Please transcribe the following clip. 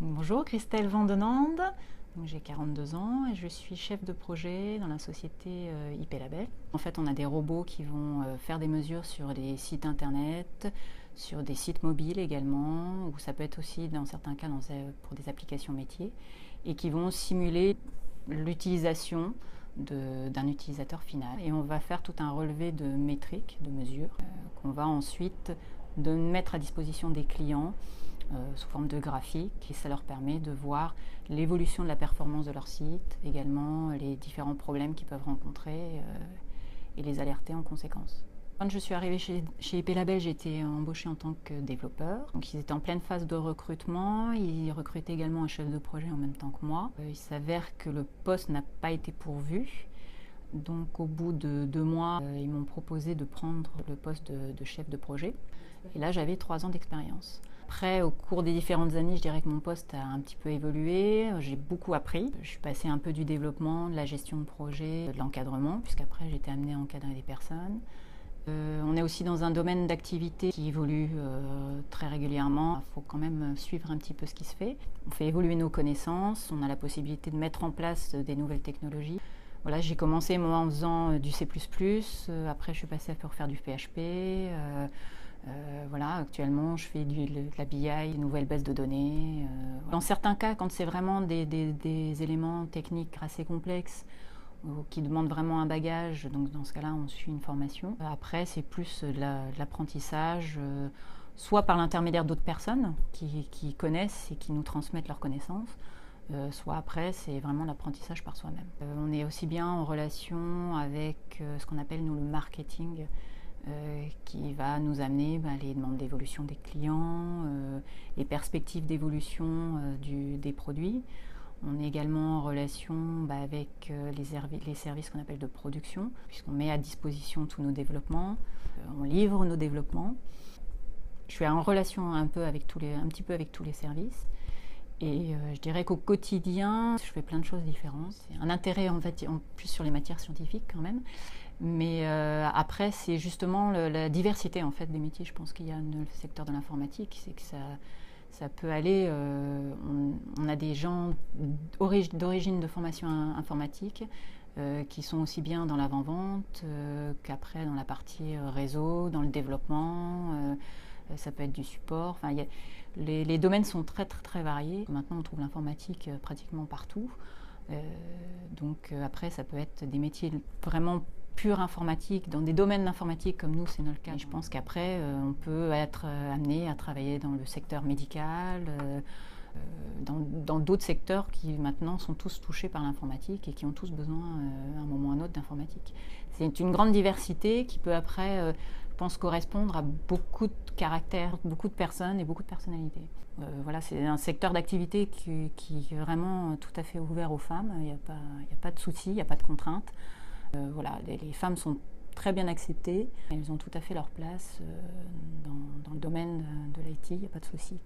Bonjour, Christelle Vandenande. J'ai 42 ans et je suis chef de projet dans la société IP Label. En fait, on a des robots qui vont faire des mesures sur des sites internet, sur des sites mobiles également, ou ça peut être aussi dans certains cas pour des applications métiers, et qui vont simuler l'utilisation d'un utilisateur final. Et on va faire tout un relevé de métriques, de mesures, qu'on va ensuite mettre à disposition des clients sous forme de graphique, et ça leur permet de voir l'évolution de la performance de leur site, également les différents problèmes qu'ils peuvent rencontrer et les alerter en conséquence. Quand je suis arrivée chez IP Label, j'ai été embauchée en tant que développeur. Donc ils étaient en pleine phase de recrutement, ils recrutaient également un chef de projet en même temps que moi. Il s'avère que le poste n'a pas été pourvu. Donc au bout de 2 mois, ils m'ont proposé de prendre le poste de chef de projet. Et là, j'avais 3 ans d'expérience. Après, au cours des différentes années, je dirais que mon poste a un petit peu évolué. J'ai beaucoup appris. Je suis passée un peu du développement, de la gestion de projet, de l'encadrement, puisqu'après, j'ai été amenée à encadrer des personnes. On est aussi dans un domaine d'activité qui évolue très régulièrement. Il faut quand même suivre un petit peu ce qui se fait. On fait évoluer nos connaissances, on a la possibilité de mettre en place des nouvelles technologies. Voilà, j'ai commencé moi en faisant du C++, après je suis passée à faire du PHP. Voilà, actuellement je fais de la BI, de nouvelles bases de données. Dans certains cas, quand c'est vraiment des éléments techniques assez complexes, qui demandent vraiment un bagage, donc dans ce cas-là on suit une formation. Après c'est plus de l'apprentissage, soit par l'intermédiaire d'autres personnes qui connaissent et qui nous transmettent leurs connaissances, soit après c'est vraiment l'apprentissage par soi-même. On est aussi bien en relation avec ce qu'on appelle nous le marketing, qui va nous amener les demandes d'évolution des clients, les perspectives d'évolution des produits. On est également en relation avec les services qu'on appelle de production, puisqu'on met à disposition tous nos développements, on livre nos développements. Je suis en relation un petit peu avec tous les services. Et je dirais qu'au quotidien, je fais plein de choses différentes. C'est un intérêt en fait, en plus sur les matières scientifiques quand même. Mais après, c'est justement la diversité en fait des métiers. Je pense qu'il y a le secteur de l'informatique, c'est que ça peut aller. On a des gens d'origine de formation informatique qui sont aussi bien dans l'avant-vente qu'après dans la partie réseau, dans le développement. Ça peut être du support. Enfin, les domaines sont très très très variés. Maintenant, on trouve l'informatique pratiquement partout. Donc après, ça peut être des métiers vraiment pure informatique, dans des domaines d'informatique comme nous, c'est notre cas. Et je pense qu'après, on peut être amené à travailler dans le secteur médical, dans d'autres secteurs qui maintenant sont tous touchés par l'informatique et qui ont tous besoin, à un moment ou à un autre, d'informatique. C'est une grande diversité qui peut après, je pense, correspondre à beaucoup de caractères, beaucoup de personnes et beaucoup de personnalités. Voilà, c'est un secteur d'activité qui est vraiment tout à fait ouvert aux femmes. Il n'y a pas de soucis, il n'y a pas de contraintes. Voilà, les femmes sont très bien acceptées, elles ont tout à fait leur place dans le domaine de l'IT, il n'y a pas de souci.